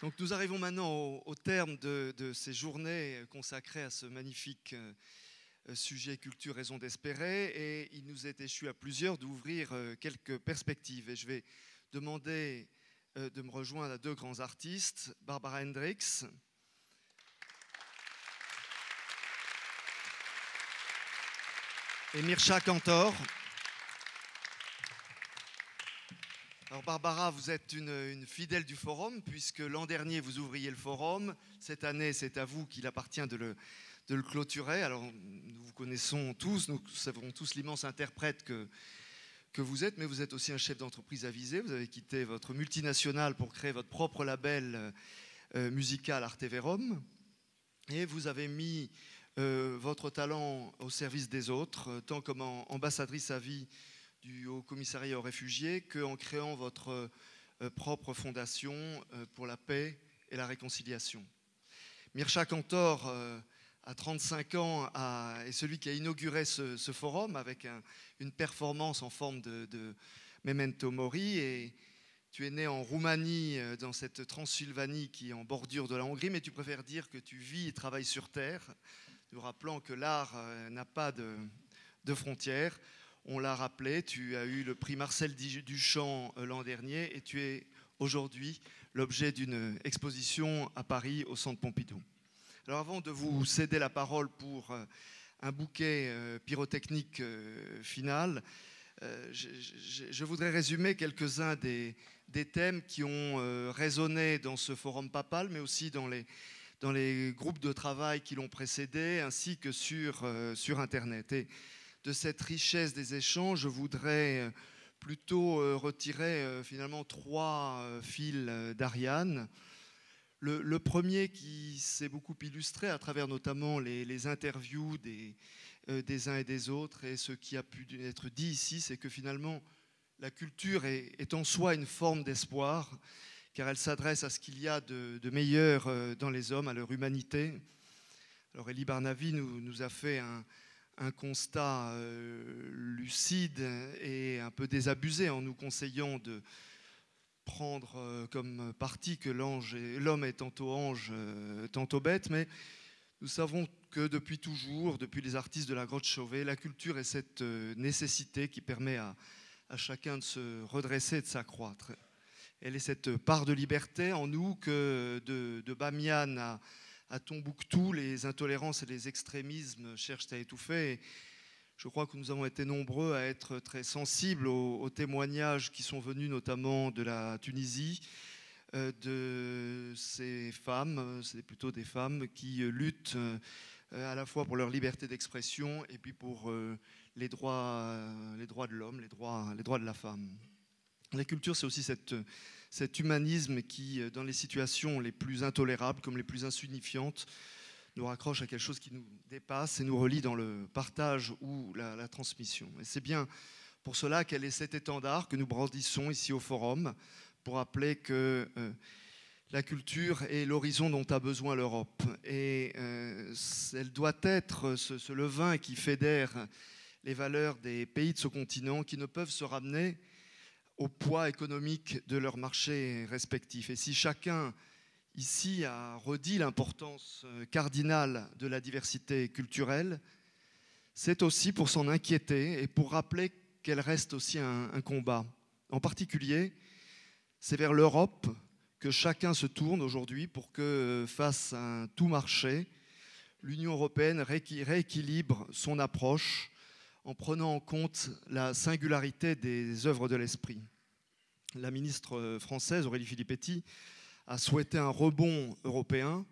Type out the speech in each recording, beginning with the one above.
Donc nous arrivons maintenant au terme de ces journées consacrées à ce magnifique sujet culture, raison d'espérer, et il nous est échu à plusieurs d'ouvrir quelques perspectives. Et je vais demander de me rejoindre à deux grands artistes, Barbara Hendricks et Mircea Cantor. Alors Barbara, vous êtes une fidèle du forum, puisque l'an dernier vous ouvriez le forum. Cette année, c'est à vous qu'il appartient de le clôturer. Alors nous vous connaissons tous, nous savons tous l'immense interprète que vous êtes, mais vous êtes aussi un chef d'entreprise avisé. Vous avez quitté votre multinationale pour créer votre propre label musical Arteverum. Et vous avez mis votre talent au service des autres, tant comme ambassadrice à vie du Haut Commissariat aux réfugiés qu'en créant votre propre fondation pour la paix et la réconciliation. Mircea Cantor, à 35 ans, est celui qui a inauguré ce forum avec une performance en forme de Memento Mori. Et tu es né en Roumanie, dans cette Transylvanie qui est en bordure de la Hongrie, mais tu préfères dire que tu vis et travailles sur Terre, nous rappelant que l'art n'a pas de frontières. On l'a rappelé, tu as eu le prix Marcel Duchamp l'an dernier et tu es aujourd'hui l'objet d'une exposition à Paris au Centre Pompidou. Alors avant de vous céder la parole pour un bouquet pyrotechnique final, je voudrais résumer quelques-uns des thèmes qui ont résonné dans ce forum papal, mais aussi dans les groupes de travail qui l'ont précédé, ainsi que sur Internet. Et de cette richesse des échanges, je voudrais plutôt retirer finalement trois fils d'Ariane. Le premier qui s'est beaucoup illustré à travers notamment les interviews des uns et des autres, et ce qui a pu être dit ici, c'est que finalement la culture est en soi une forme d'espoir, car elle s'adresse à ce qu'il y a de meilleur dans les hommes, à leur humanité. Alors Elie Barnavi nous a fait un constat lucide et un peu désabusé en nous conseillant de prendre comme parti que l'homme est tantôt ange, tantôt bête, mais nous savons que depuis toujours, depuis les artistes de la grotte Chauvet, la culture est cette nécessité qui permet à chacun de se redresser et de s'accroître. Elle est cette part de liberté en nous que de Bamiyan à Tombouctou, les intolérances et les extrémismes cherchent à étouffer. Et je crois que nous avons été nombreux à être très sensibles aux témoignages qui sont venus notamment de la Tunisie, de ces femmes, c'est plutôt des femmes qui luttent à la fois pour leur liberté d'expression et puis pour les droits de l'homme, les droits de la femme. La culture, c'est aussi cet humanisme qui, dans les situations les plus intolérables comme les plus insignifiantes, nous raccroche à quelque chose qui nous dépasse et nous relie dans le partage ou la transmission. Et c'est bien pour cela qu'elle est cet étendard que nous brandissons ici au Forum, pour rappeler que la culture est l'horizon dont a besoin l'Europe. Et elle doit être ce levain qui fédère les valeurs des pays de ce continent qui ne peuvent se ramener au poids économique de leurs marchés respectifs. Et si chacun ici a redit l'importance cardinale de la diversité culturelle, c'est aussi pour s'en inquiéter et pour rappeler qu'elle reste aussi un combat. En particulier, c'est vers l'Europe que chacun se tourne aujourd'hui pour que, face à un tout marché, l'Union européenne rééquilibre son approche en prenant en compte la singularité des œuvres de l'esprit. La ministre française, Aurélie Filippetti, a souhaité un rebond européen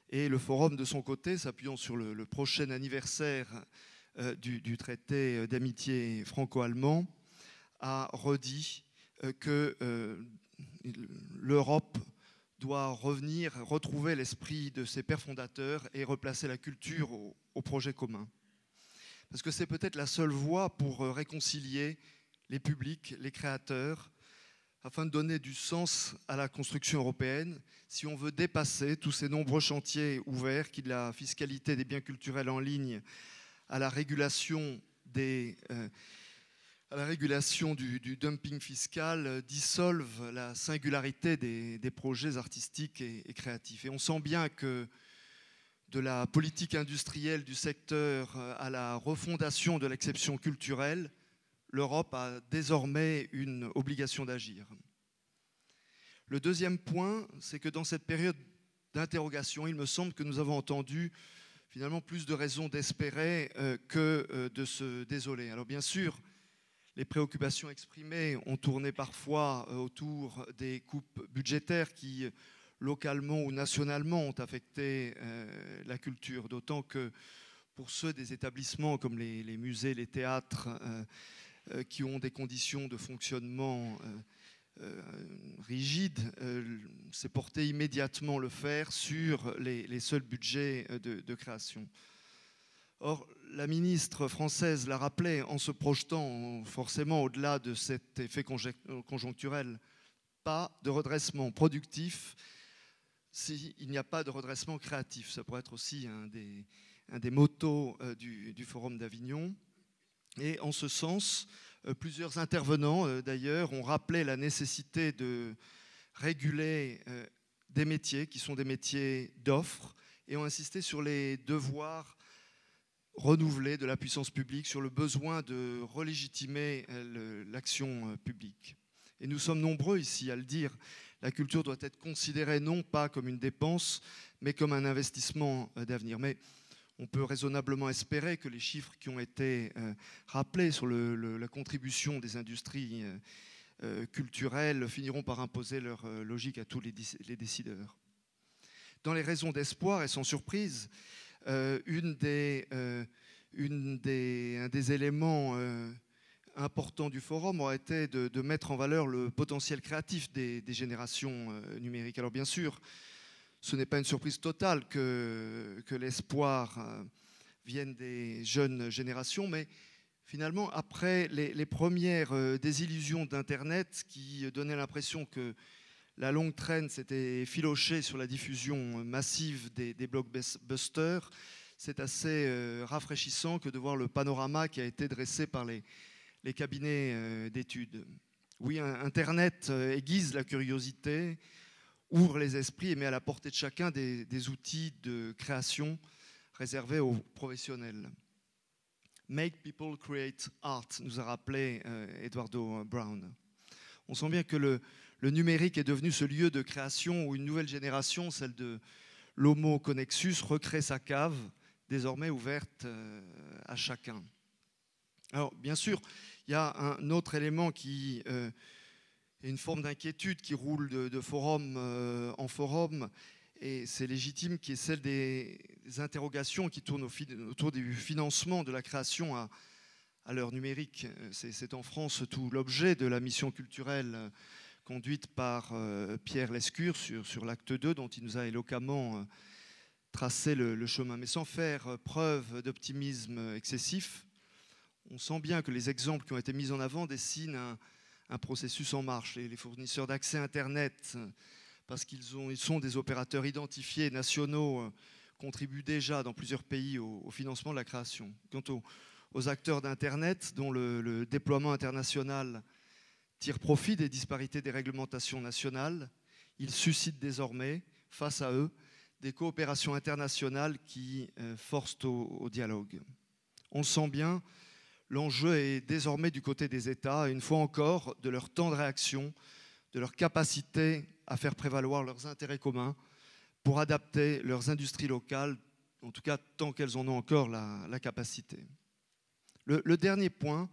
et le Forum, de son côté, s'appuyant sur le prochain anniversaire du traité d'amitié franco-allemand, a redit que l'Europe doit retrouver l'esprit de ses pères fondateurs et replacer la culture au projet commun. Parce que c'est peut-être la seule voie pour réconcilier les publics, les créateurs, afin de donner du sens à la construction européenne, si on veut dépasser tous ces nombreux chantiers ouverts, qui de la fiscalité des biens culturels en ligne à la régulation des à la régulation du dumping fiscal dissolvent la singularité des projets artistiques et créatifs. Et on sent bien que de la politique industrielle du secteur à la refondation de l'exception culturelle, l'Europe a désormais une obligation d'agir. Le deuxième point, c'est que dans cette période d'interrogation, il me semble que nous avons entendu finalement plus de raisons d'espérer que de se désoler. Alors bien sûr, les préoccupations exprimées ont tourné parfois autour des coupes budgétaires qui, localement ou nationalement, ont affecté la culture, d'autant que pour ceux des établissements comme les musées, les théâtres, qui ont des conditions de fonctionnement rigides, c'est porter immédiatement le fer sur les seuls budgets de création. Or, la ministre française l'a rappelé en se projetant forcément au-delà de cet effet conjoncturel, pas de redressement productif s'il n'y a pas de redressement créatif. Ça pourrait être aussi un des mottos du Forum d'Avignon. Et en ce sens, plusieurs intervenants d'ailleurs ont rappelé la nécessité de réguler des métiers qui sont des métiers d'offre et ont insisté sur les devoirs renouvelés de la puissance publique, sur le besoin de relégitimer l'action publique. Et nous sommes nombreux ici à le dire, la culture doit être considérée non pas comme une dépense, mais comme un investissement d'avenir. Mais on peut raisonnablement espérer que les chiffres qui ont été rappelés sur la contribution des industries culturelles finiront par imposer leur logique à tous les décideurs. Dans les raisons d'espoir, et sans surprise, un des éléments importants du forum aurait été de mettre en valeur le potentiel créatif des générations numériques. Alors bien sûr, ce n'est pas une surprise totale que l'espoir vienne des jeunes générations, mais finalement, après les premières désillusions d'Internet qui donnaient l'impression que la longue traîne s'était filochée sur la diffusion massive des blockbusters, c'est assez rafraîchissant que de voir le panorama qui a été dressé par les cabinets d'études. Oui, Internet aiguise la curiosité, ouvre les esprits et met à la portée de chacun des outils de création réservés aux professionnels. Make people create art, nous a rappelé Eduardo Brown. On sent bien que le numérique est devenu ce lieu de création où une nouvelle génération, celle de l'Homo connexus, recrée sa cave, désormais ouverte à chacun. Alors, bien sûr, il y a un autre élément qui est une forme d'inquiétude qui roule de forum en forum, et c'est légitime, qui est celle des interrogations qui tournent autour du financement de la création à l'heure numérique. C'est en France tout l'objet de la mission culturelle conduite par Pierre Lescure sur l'acte 2, dont il nous a éloquemment tracé le chemin, mais sans faire preuve d'optimisme excessif. On sent bien que les exemples qui ont été mis en avant dessinent un processus en marche. Les fournisseurs d'accès Internet, parce qu'ils sont des opérateurs identifiés nationaux, contribuent déjà dans plusieurs pays au financement de la création. Quant aux acteurs d'Internet, dont le déploiement international tire profit des disparités des réglementations nationales, ils suscitent désormais, face à eux, des coopérations internationales qui forcent au dialogue. On le sent bien, l'enjeu est désormais du côté des États, une fois encore, de leur temps de réaction, de leur capacité à faire prévaloir leurs intérêts communs pour adapter leurs industries locales, en tout cas tant qu'elles en ont encore la capacité. Le dernier point,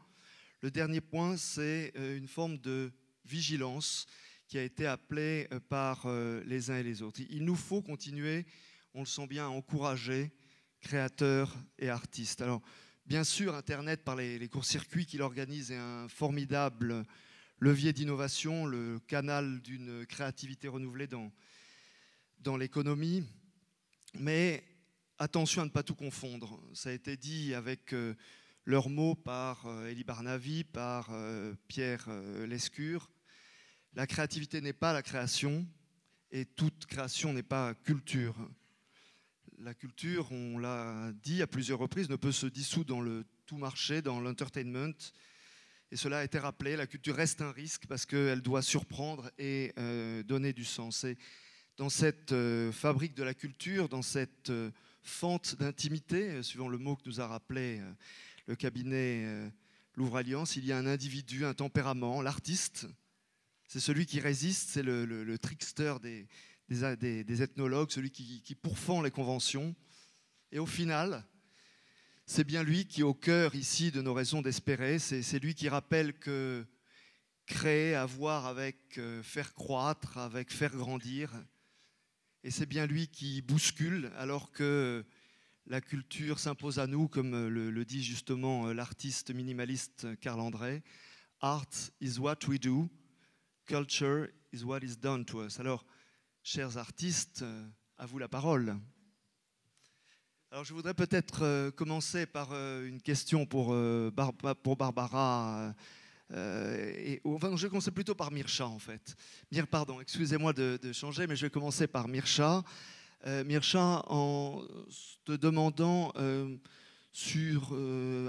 c'est une forme de vigilance qui a été appelée par les uns et les autres. Il nous faut continuer, on le sent bien, à encourager créateurs et artistes. Alors, bien sûr, Internet, par les courts-circuits qu'il organise, est un formidable levier d'innovation, le canal d'une créativité renouvelée dans l'économie. Mais attention à ne pas tout confondre. Ça a été dit avec leurs mots par Elie Barnavi, par Pierre Lescure. La créativité n'est pas la création et toute création n'est pas culture. La culture, on l'a dit à plusieurs reprises, ne peut se dissoudre dans le tout marché, dans l'entertainment. Et cela a été rappelé, la culture reste un risque parce qu'elle doit surprendre et donner du sens. Et dans cette fabrique de la culture, dans cette fente d'intimité, suivant le mot que nous a rappelé le cabinet Louvre Alliance, il y a un individu, un tempérament, l'artiste. C'est celui qui résiste, c'est le trickster des ethnologues, celui qui pourfend les conventions. Et au final, c'est bien lui qui est au cœur ici de nos raisons d'espérer. C'est lui qui rappelle que créer a à voir avec faire croître, avec faire grandir. Et c'est bien lui qui bouscule alors que la culture s'impose à nous, comme le dit justement l'artiste minimaliste Carl André. Art is what we do, culture is what is done to us. Alors, chers artistes, à vous la parole. Alors, je voudrais peut-être commencer par une question pour Barbara. Enfin, je vais commencer plutôt par Mirsha, en fait. Pardon, excusez-moi de changer, mais je vais commencer par Mirsha. Mirsha, en te demandant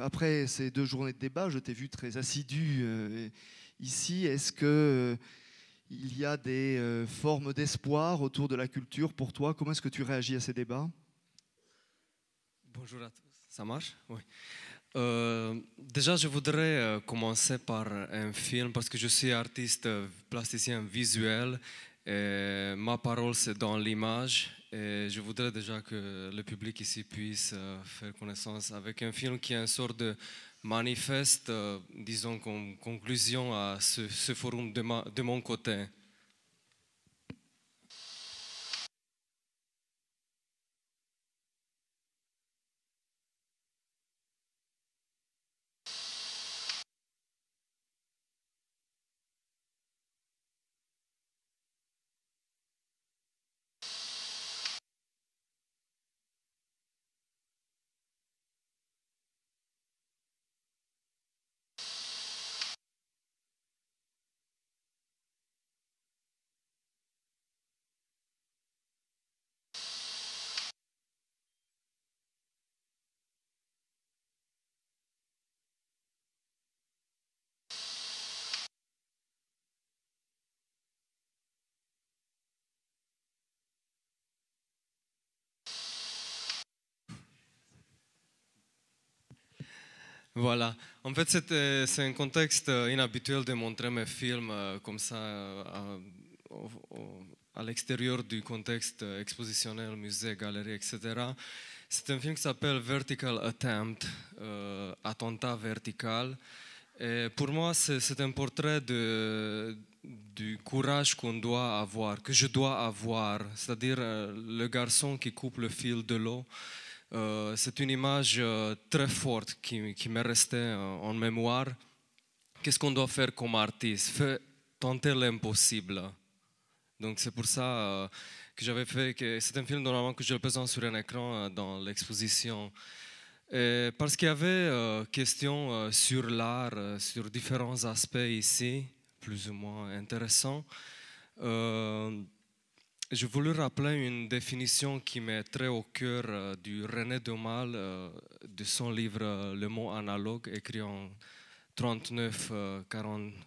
après ces 2 journées de débat, je t'ai vu très assidu ici. Est-ce que il y a des formes d'espoir autour de la culture pour toi? Comment est-ce que tu réagis à ces débats? Bonjour à tous, ça marche? Oui. Déjà, je voudrais commencer par un film parce que je suis artiste plasticien visuel et ma parole c'est dans l'image et je voudrais déjà que le public ici puisse faire connaissance avec un film qui est une sorte de manifeste, disons comme conclusion à ce forum de mon côté. Voilà. En fait, c'est un contexte inhabituel de montrer mes films comme ça à l'extérieur du contexte expositionnel, musée, galerie, etc. C'est un film qui s'appelle Vertical Attempt, attentat vertical. Et pour moi, c'est un portrait du courage qu'on doit avoir, que je dois avoir, c'est-à-dire le garçon qui coupe le fil de l'eau. C'est une image très forte qui m'est restée en mémoire. Qu'est-ce qu'on doit faire comme artiste? Tenter l'impossible. Donc c'est pour ça que j'avais fait, c'est un film normalement que je présente sur un écran dans l'exposition. Parce qu'il y avait question sur l'art, sur différents aspects ici, plus ou moins intéressants. Je voulais rappeler une définition qui m'est très au cœur du René Daumal, de son livre Le mot analogue, écrit en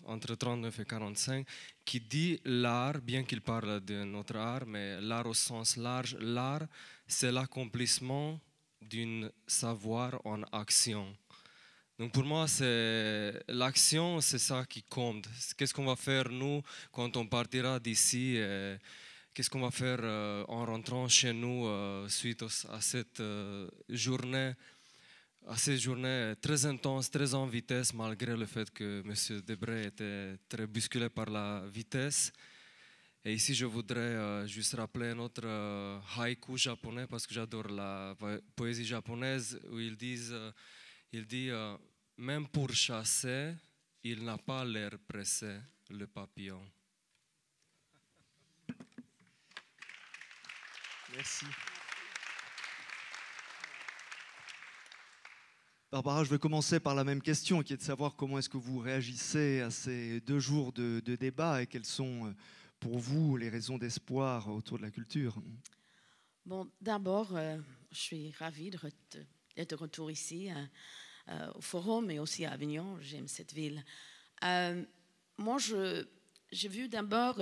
entre 39 et 45, qui dit l'art, bien qu'il parle de notre art, mais l'art au sens large, l'art, c'est l'accomplissement d'un savoir en action. Donc pour moi, l'action, c'est ça qui compte. Qu'est-ce qu'on va faire nous quand on partira d'ici? Qu'est-ce qu'on va faire en rentrant chez nous suite à cette journée, très intense, très en vitesse, malgré le fait que M. Debré était très bousculé par la vitesse. Et ici, je voudrais juste rappeler notre haïku japonais, parce que j'adore la poésie japonaise, où il dit même pour chasser, il n'a pas l'air pressé, le papillon. Merci. Barbara, je vais commencer par la même question, qui est de savoir comment est-ce que vous réagissez à ces 2 jours de débat et quelles sont pour vous les raisons d'espoir autour de la culture. Bon, d'abord, je suis ravie d'être de retour ici au Forum, mais aussi à Avignon. J'aime cette ville. Moi, j'ai vu d'abord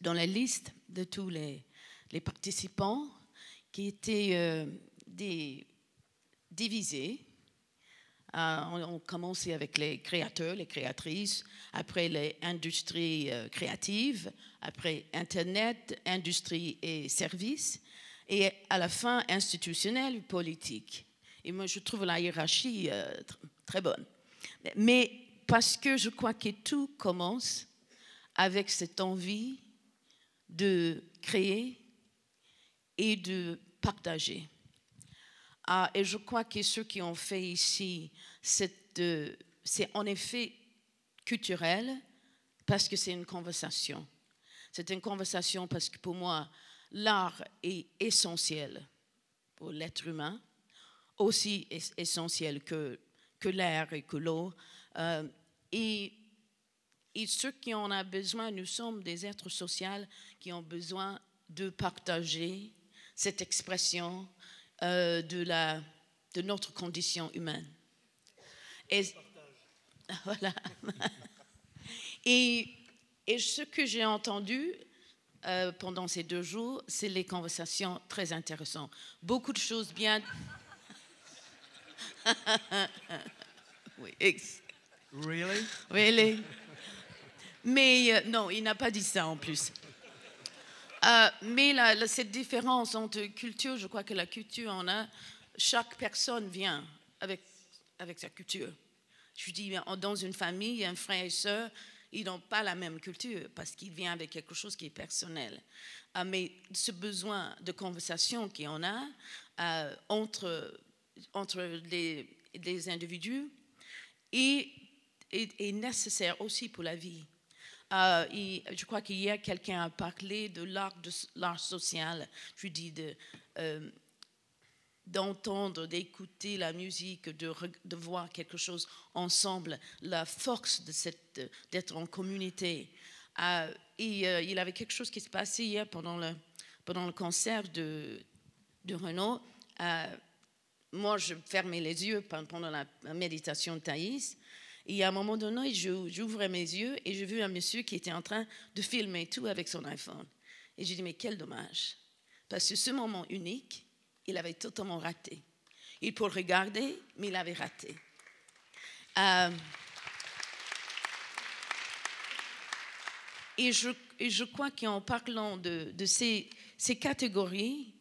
dans la liste de tous les participants qui étaient divisés. On commençait avec les créateurs, les créatrices, après les industries créatives, après Internet, industrie et services, et à la fin institutionnelle, politique. Et moi, je trouve la hiérarchie très bonne. Mais parce que je crois que tout commence avec cette envie de créer et de partager. Et je crois que ce qui ont fait ici, c'est en effet culturel parce que c'est une conversation. C'est une conversation parce que pour moi, l'art est essentiel pour l'être humain, aussi essentiel que l'air et que l'eau. Et ceux qui en ont besoin, nous sommes des êtres sociaux qui ont besoin de partager cette expression de notre condition humaine. Et, voilà. Et ce que j'ai entendu pendant ces 2 jours, c'est les conversations très intéressantes. Beaucoup de choses bien... Oui. Really? Really? Mais non, il n'a pas dit ça en plus. Mais cette différence entre culture, je crois que la culture, chaque personne vient avec sa culture. Je dis, dans une famille, un frère et sœur, ils n'ont pas la même culture parce qu'ils viennent avec quelque chose qui est personnel. Mais ce besoin de conversation qu'on a entre les individus est nécessaire aussi pour la vie. Je crois qu'hier, quelqu'un a parlé de l'art social. Je dis d'entendre, d'écouter la musique, de voir quelque chose ensemble, la force d'être en communauté. Il avait quelque chose qui se passait hier pendant le concert de Renaud. Moi, je fermais les yeux pendant la méditation de Thaïs. Et à un moment donné, j'ouvrais mes yeux et j'ai vu un monsieur qui était en train de filmer tout avec son iPhone. Et j'ai dit, mais quel dommage. Parce que ce moment unique, il avait totalement raté. Il peut regarder, mais il avait raté. Et je crois qu'en parlant de ces catégories,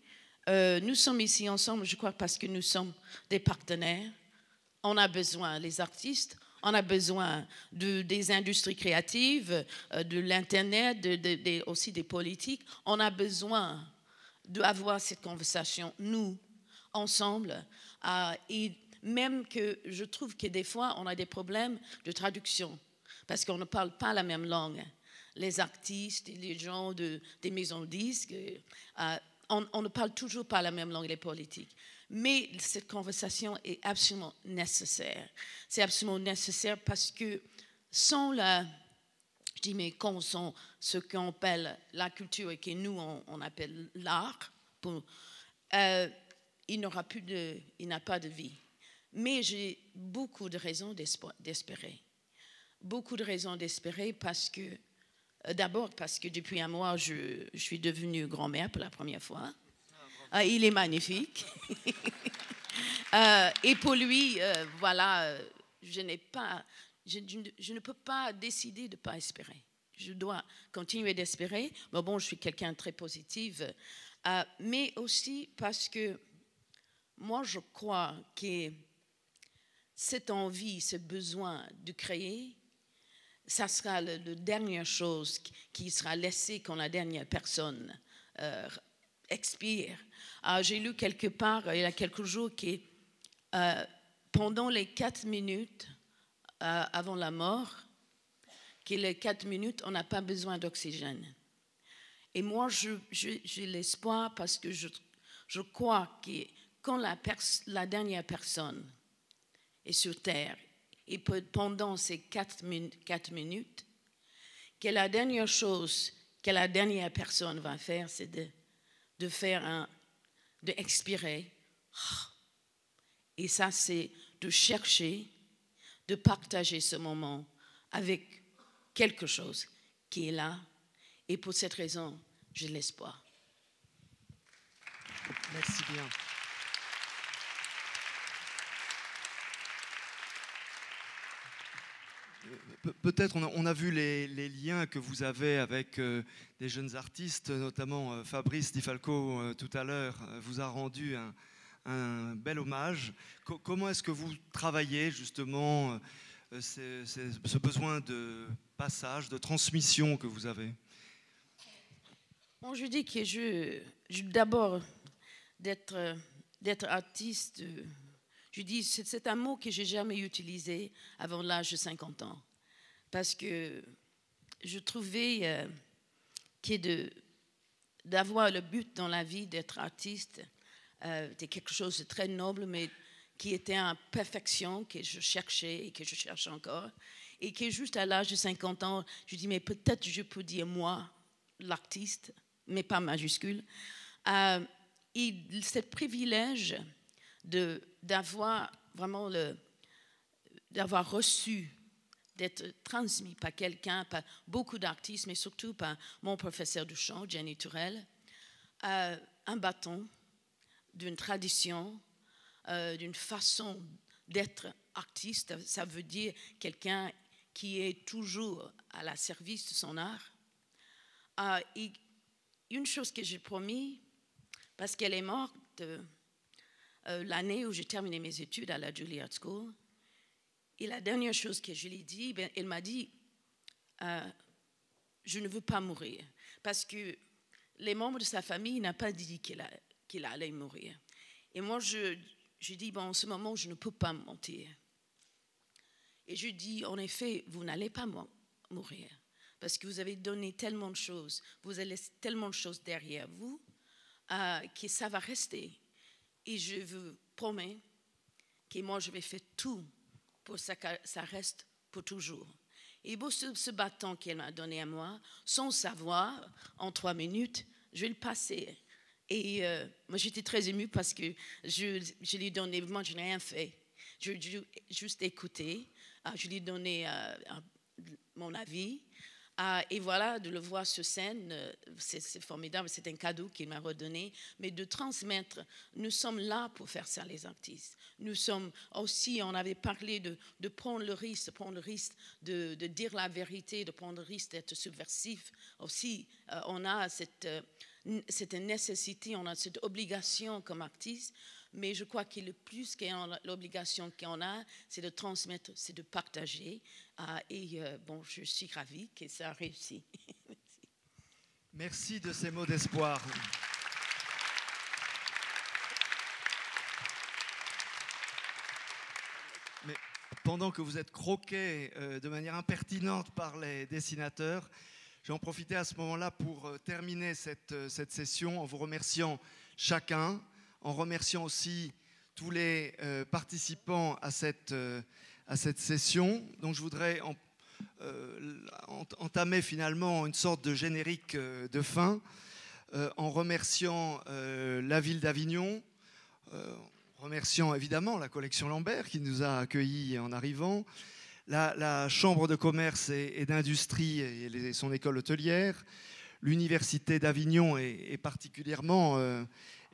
nous sommes ici ensemble, je crois, parce que nous sommes des partenaires. On a besoin, les artistes, on a besoin des industries créatives, de l'Internet, aussi des politiques. On a besoin d'avoir cette conversation, nous, ensemble. Et même que je trouve que des fois, on a des problèmes de traduction parce qu'on ne parle pas la même langue. Les artistes, les gens des maisons de disques, on ne parle toujours pas la même langue, les politiques. Mais cette conversation est absolument nécessaire. C'est absolument nécessaire parce que sans ce qu'on appelle la culture et que nous, on appelle l'art, il n'a pas de vie. Mais j'ai beaucoup de raisons d'espérer. Beaucoup de raisons d'espérer parce que, d'abord parce que depuis un mois, je suis devenue grand-mère pour la première fois. Il est magnifique. Et pour lui, voilà, je ne peux pas décider de ne pas espérer. Je dois continuer d'espérer. Mais bon, je suis quelqu'un de très positif. Mais aussi parce que moi, je crois que cette envie, ce besoin de créer, ça sera la dernière chose qui sera laissée quand la dernière personne expire. J'ai lu quelque part, il y a quelques jours, que pendant les 4 minutes avant la mort, que les 4 minutes, on n'a pas besoin d'oxygène. Et moi, j'ai l'espoir parce que je crois que quand la dernière personne est sur Terre, et pendant ces 4 minutes, que la dernière chose que la dernière personne va faire, c'est de expirer. Et ça, c'est de chercher, de partager ce moment avec quelque chose qui est là. Et pour cette raison, j'ai de l'espoir. Merci bien. Peut-être on a vu les liens que vous avez avec des jeunes artistes, notamment Fabrice Di Falco tout à l'heure vous a rendu un bel hommage. Comment est-ce que vous travaillez justement ce besoin de passage, de transmission que vous avez? Bon, je dis que d'abord, d'être artiste, je dis c'est un mot que je n'ai jamais utilisé avant l'âge de 50 ans. Parce que je trouvais que d'avoir le but dans la vie d'être artiste, c'était quelque chose de très noble, mais qui était en perfection, que je cherchais et que je cherche encore. Et que juste à l'âge de 50 ans, je dis, mais peut-être je peux dire moi, l'artiste, mais pas majuscule. Et ce privilège d'avoir vraiment d'avoir reçu, d'être transmis par quelqu'un, par beaucoup d'artistes, mais surtout par mon professeur de chant, Jenny Turrell, un bâton d'une tradition, d'une façon d'être artiste. Ça veut dire quelqu'un qui est toujours à la service de son art. Et une chose que j'ai promis, parce qu'elle est morte l'année où j'ai terminé mes études à la Juilliard School, et la dernière chose que je lui ai dit, elle m'a dit, je ne veux pas mourir, parce que les membres de sa famille n'ont pas dit qu'il allait mourir. Et moi, je dis, bon, en ce moment, je ne peux pas mentir. Et je dis, en effet, vous n'allez pas mourir, parce que vous avez donné tellement de choses, vous avez laissé tellement de choses derrière vous, que ça va rester. Et je vous promets que moi, je vais faire tout pour que ça reste pour toujours. Et pour ce bâton qu'elle m'a donné à moi, sans savoir, en 3 minutes, je vais le passer. Et moi, j'étais très émue parce que je lui ai donné, moi, je n'ai rien fait. Je lui ai juste écouté. Je lui ai donné mon avis. Et voilà, de le voir sur scène, c'est formidable, c'est un cadeau qu'il m'a redonné. Mais de transmettre, nous sommes là pour faire ça, les artistes. Nous sommes aussi, on avait parlé de prendre le risque de dire la vérité, de prendre le risque d'être subversif. Aussi, on a cette nécessité, on a cette obligation comme artiste. Mais je crois que le plus l'obligation qu'on a, c'est de transmettre, c'est de partager. Bon, je suis ravie que ça a réussi. Merci de ces mots d'espoir. Mais pendant que vous êtes croqués de manière impertinente par les dessinateurs, je vais en profiter à ce moment-là pour terminer cette session en vous remerciant chacun, en remerciant aussi tous les participants à cette session. Donc je voudrais entamer finalement une sorte de générique de fin en remerciant la ville d'Avignon, remerciant évidemment la collection Lambert qui nous a accueillis en arrivant, la Chambre de commerce et d'industrie et son école hôtelière, l'Université d'Avignon et particulièrement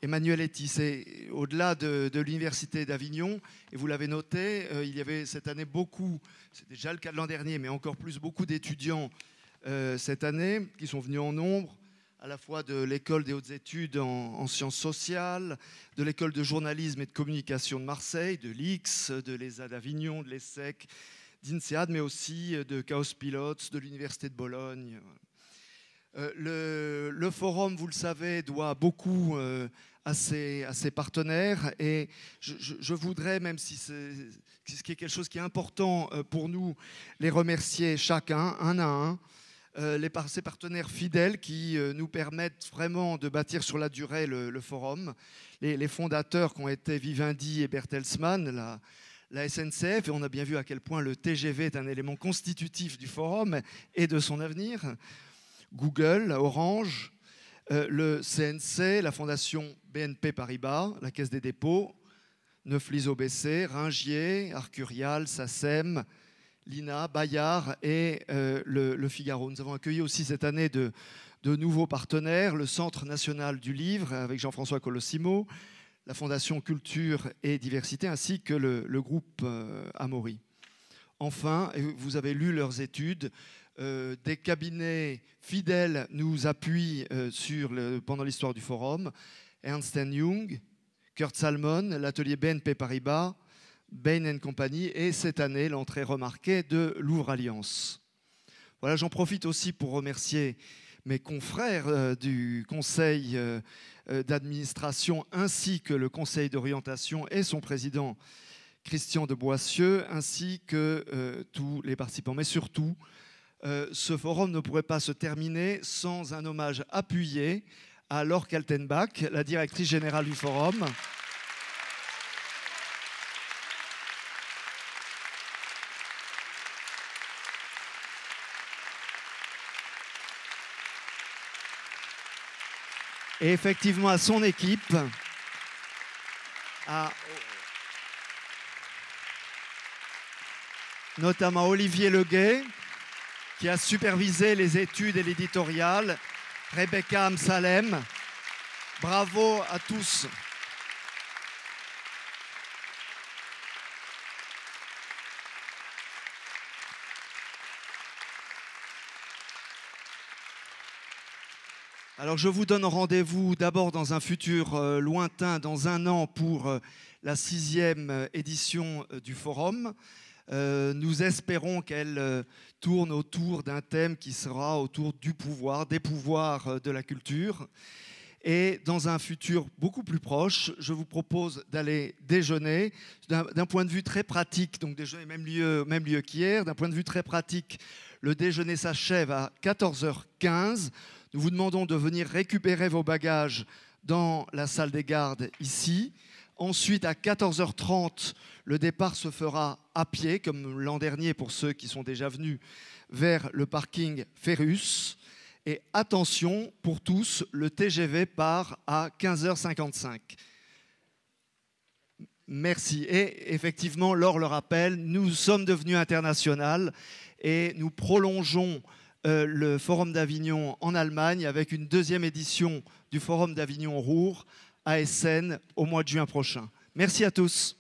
Emmanuel Etis. Et au-delà de l'Université d'Avignon, et vous l'avez noté, il y avait cette année beaucoup, c'est déjà le cas de l'an dernier, mais encore plus beaucoup d'étudiants cette année qui sont venus en nombre, à la fois de l'école des hautes études en sciences sociales, de l'école de journalisme et de communication de Marseille, de l'IX, de l'ESA d'Avignon, de l'ESSEC, d'INSEAD, mais aussi de Chaos Pilots, de l'Université de Bologne. Le forum, vous le savez, doit beaucoup à ses partenaires, et je voudrais, même si c'est quelque chose qui est important pour nous, les remercier chacun, un à un, ces partenaires fidèles qui nous permettent vraiment de bâtir sur la durée le forum, les fondateurs qui ont été Vivendi et Bertelsmann, la SNCF, et on a bien vu à quel point le TGV est un élément constitutif du forum et de son avenir, Google, Orange, le CNC, la fondation BNP Paribas, la Caisse des dépôts, Neuflis-Aubessé, Ringier, Arcurial, Sassem, l'INA, Bayard et le Figaro. Nous avons accueilli aussi cette année de nouveaux partenaires, le Centre national du livre avec Jean-François Colosimo, la Fondation Culture et Diversité ainsi que le groupe Amaury. Enfin, vous avez lu leurs études, des cabinets fidèles nous appuient pendant l'histoire du forum, Ernst & Young, Kurt Salmon, l'atelier BNP Paribas, Bain & Company et cette année l'entrée remarquée de Louvre Alliance. Voilà, j'en profite aussi pour remercier mes confrères du conseil d'administration ainsi que le conseil d'orientation et son président Christian de Boissieu ainsi que tous les participants. Mais surtout, ce forum ne pourrait pas se terminer sans un hommage appuyé à Laure Kaltenbach, la directrice générale du forum. Et effectivement à son équipe, notamment Olivier Leguet, qui a supervisé les études et l'éditorial, Rebecca Amsalem. Bravo à tous. Alors je vous donne rendez-vous d'abord dans un futur lointain, dans un an, pour la 6e édition du forum. Nous espérons qu'elle tourne autour d'un thème qui sera autour du pouvoir, des pouvoirs de la culture. Et dans un futur beaucoup plus proche, je vous propose d'aller déjeuner d'un point de vue très pratique, donc déjeuner même lieu qu'hier. D'un point de vue très pratique, le déjeuner s'achève à 14h15. Nous vous demandons de venir récupérer vos bagages dans la salle des gardes ici. Ensuite, à 14h30, le départ se fera à pied, comme l'an dernier pour ceux qui sont déjà venus, vers le parking Ferrus. Et attention, pour tous, le TGV part à 15h55. Merci. Et effectivement, Laure le rappelle, nous sommes devenus internationaux et nous prolongeons le Forum d'Avignon en Allemagne avec une 2e édition du Forum d'Avignon-Ruhr à Essen au mois de juin prochain. Merci à tous.